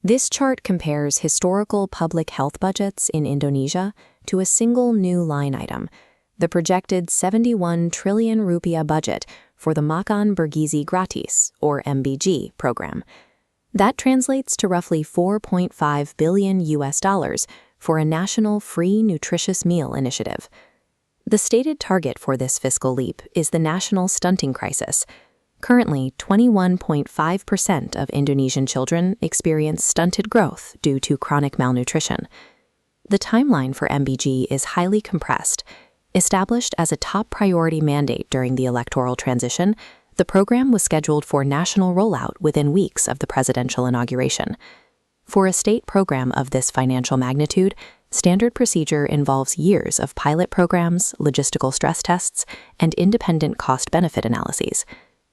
This chart compares historical public health budgets in Indonesia to a single new line item, the projected 71 trillion rupiah budget for the Makan Bergizi Gratis, or MBG, program. That translates to roughly $4.5 billion for a national free nutritious meal initiative. The stated target for this fiscal leap is the national stunting crisis. Currently, 21.5% of Indonesian children experience stunted growth due to chronic malnutrition. The timeline for MBG is highly compressed. Established as a top priority mandate during the electoral transition, the program was scheduled for national rollout within weeks of the presidential inauguration. For a state program of this financial magnitude, standard procedure involves years of pilot programs, logistical stress tests, and independent cost-benefit analyses.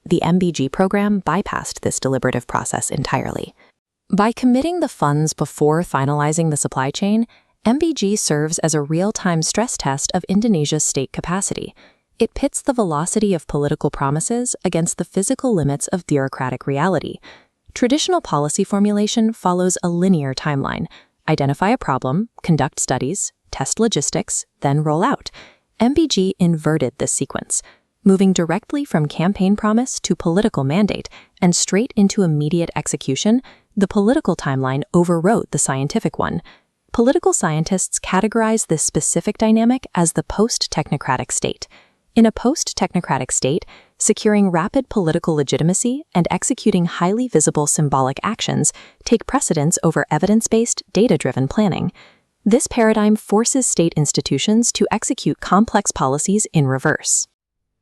The MBG program bypassed this deliberative process entirely. By committing the funds before finalizing the supply chain, MBG serves as a real-time stress test of Indonesia's state capacity. It pits the velocity of political promises against the physical limits of bureaucratic reality. Traditional policy formulation follows a linear timeline. Identify a problem, conduct studies, test logistics, then roll out. MBG inverted this sequence, moving directly from campaign promise to political mandate and straight into immediate execution. The political timeline overwrote the scientific one. Political scientists categorize this specific dynamic as the post-technocratic state. In a post-technocratic state, securing rapid political legitimacy and executing highly visible symbolic actions take precedence over evidence-based, data-driven planning. This paradigm forces state institutions to execute complex policies in reverse.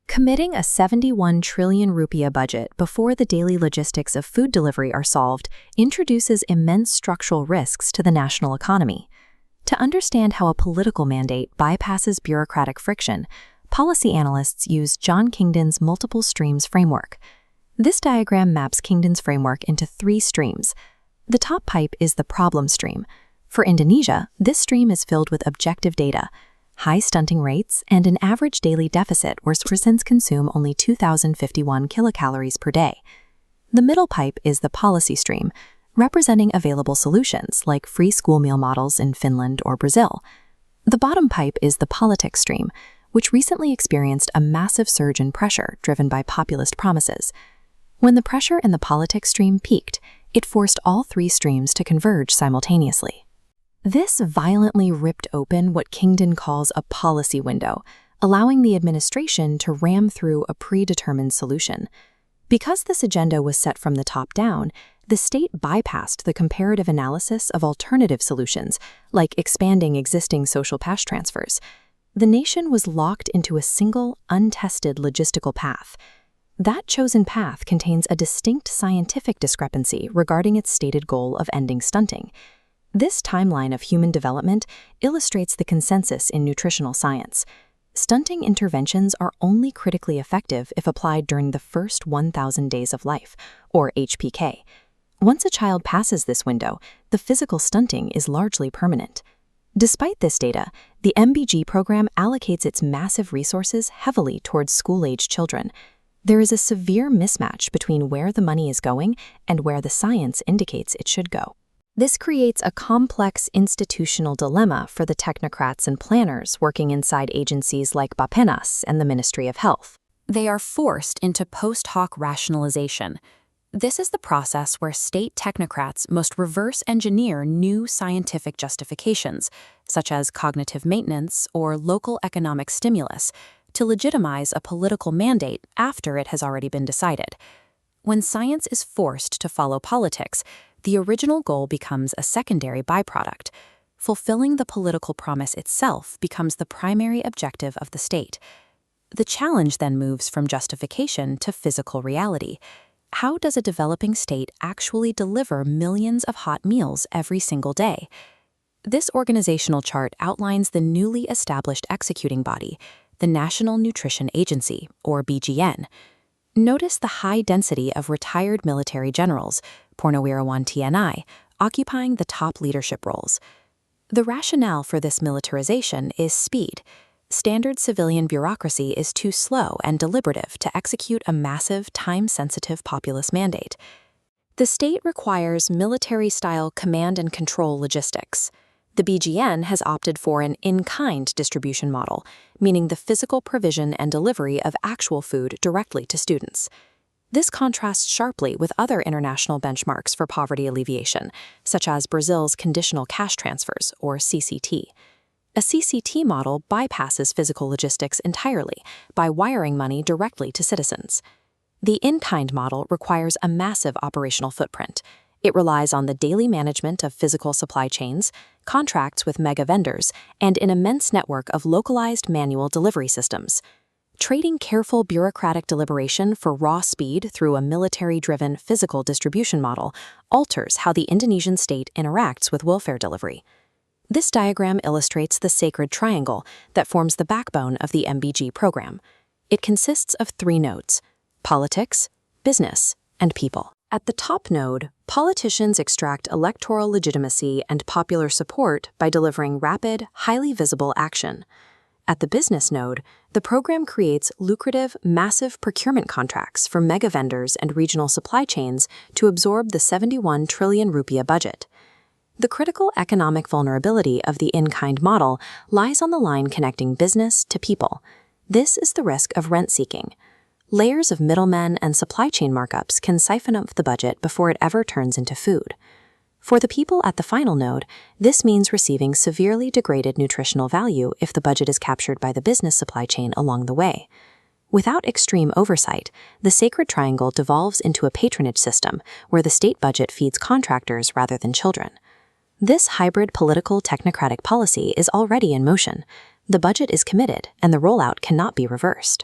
Committing a 71 trillion rupiah budget before the daily logistics of food delivery are solved introduces immense structural risks to the national economy. To understand how a political mandate bypasses bureaucratic friction, policy analysts use John Kingdon's multiple streams framework. This diagram maps Kingdon's framework into 3 streams. The top pipe is the problem stream. For Indonesia, this stream is filled with objective data, high stunting rates, and an average daily deficit where citizens consume only 2,051 kilocalories per day. The middle pipe is the policy stream, representing available solutions like free school meal models in Finland or Brazil. The bottom pipe is the politics stream, which recently experienced a massive surge in pressure driven by populist promises. When the pressure in the politics stream peaked, it forced all 3 streams to converge simultaneously. This violently ripped open what Kingdon calls a policy window, allowing the administration to ram through a predetermined solution. Because this agenda was set from the top down, the state bypassed the comparative analysis of alternative solutions, like expanding existing social cash transfers. The nation was locked into a single, untested logistical path. That chosen path contains a distinct scientific discrepancy regarding its stated goal of ending stunting. This timeline of human development illustrates the consensus in nutritional science. Stunting interventions are only critically effective if applied during the first 1,000 days of life, or HPK. Once a child passes this window, the physical stunting is largely permanent. Despite this data, the MBG program allocates its massive resources heavily towards school-age children. There is a severe mismatch between where the money is going and where the science indicates it should go. This creates a complex institutional dilemma for the technocrats and planners working inside agencies like Bappenas and the Ministry of Health. They are forced into post hoc rationalization. This is the process where state technocrats must reverse engineer new scientific justifications, such as cognitive maintenance or local economic stimulus, to legitimize a political mandate after it has already been decided. When science is forced to follow politics, the original goal becomes a secondary byproduct. Fulfilling the political promise itself becomes the primary objective of the state. The challenge then moves from justification to physical reality. How does a developing state actually deliver millions of hot meals every single day? This organizational chart outlines the newly established executing body, the National Nutrition Agency, or BGN. Notice the high density of retired military generals, Purnawirawan TNI, occupying the top leadership roles. The rationale for this militarization is speed. Standard civilian bureaucracy is too slow and deliberative to execute a massive, time-sensitive populist mandate. The state requires military-style command and control logistics. The BGN has opted for an in-kind distribution model, meaning the physical provision and delivery of actual food directly to students. This contrasts sharply with other international benchmarks for poverty alleviation, such as Brazil's conditional cash transfers, or CCT. A CCT model bypasses physical logistics entirely by wiring money directly to citizens. The in-kind model requires a massive operational footprint. It relies on the daily management of physical supply chains, contracts with mega vendors, and an immense network of localized manual delivery systems. Trading careful bureaucratic deliberation for raw speed through a military-driven physical distribution model alters how the Indonesian state interacts with welfare delivery. This diagram illustrates the sacred triangle that forms the backbone of the MBG program. It consists of 3 nodes: politics, business, and people. At the top node, politicians extract electoral legitimacy and popular support by delivering rapid, highly visible action. At the business node, the program creates lucrative, massive procurement contracts for mega vendors and regional supply chains to absorb the 71 trillion rupiah budget. The critical economic vulnerability of the in-kind model lies on the line connecting business to people. This is the risk of rent-seeking. Layers of middlemen and supply chain markups can siphon up the budget before it ever turns into food. For the people at the final node, this means receiving severely degraded nutritional value if the budget is captured by the business supply chain along the way. Without extreme oversight, the sacred triangle devolves into a patronage system where the state budget feeds contractors rather than children. This hybrid political technocratic policy is already in motion. The budget is committed, and the rollout cannot be reversed.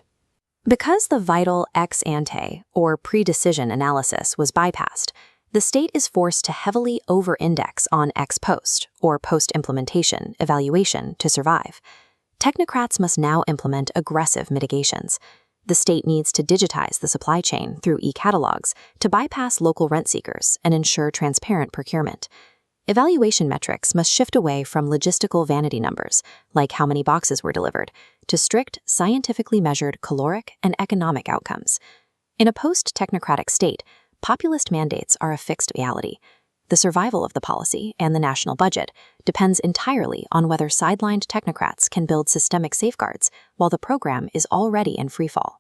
Because the vital ex ante, or pre-decision analysis, was bypassed, the state is forced to heavily over-index on ex post, or post-implementation, evaluation to survive. Technocrats must now implement aggressive mitigations. The state needs to digitize the supply chain through e-catalogs to bypass local rent seekers and ensure transparent procurement. Evaluation metrics must shift away from logistical vanity numbers, like how many boxes were delivered, to strict, scientifically measured caloric and economic outcomes. In a post-technocratic state, populist mandates are a fixed reality. The survival of the policy and the national budget depends entirely on whether sidelined technocrats can build systemic safeguards while the program is already in freefall.